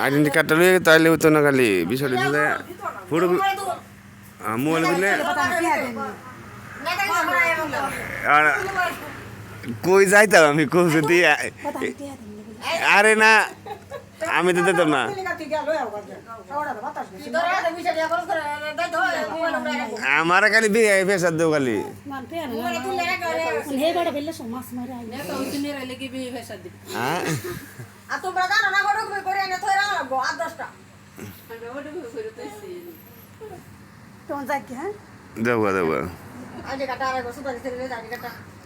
identity কার্ডটা লইয়ে তাইলে হতো না খালি বিষয়টা দিলে ফটো মোবাইল দিলে আর কই যাইতাম আমি কই যদি আরে না আমি তো দিতাম না আমার খালি বিয়ে ফেসার দেব খালি দেবো দেবো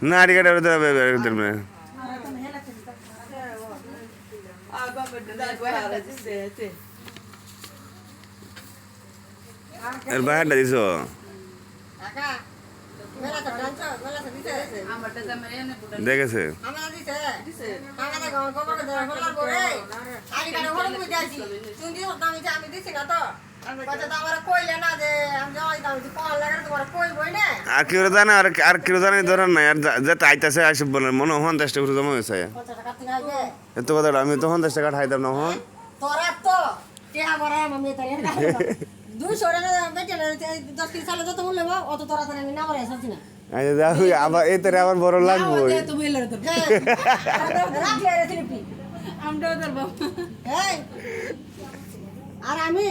না আড়ি কাটা এর বাইরটা দিছ দেখেছে আর কেউ জানে আর কেউ জানে ধরেন নাই আর যাতে আইতাছে আসব বলে মনে হন 50 টাকা জমা হয়েছে এত কথা আমি তো 50 টাকা খাইতাম না হন তোরা তো কে আবার আমি তাই 200 টাকা বেচে 10 কিলো চালে যত মূল্য অত তোরা তো আমি না মারে আসছি না আচ্ছা যাও আবার এতে আবার বড় লাগবে তুমি এলে তো রাখলে রে তিলপি আমটাও ধরব এই আর আমি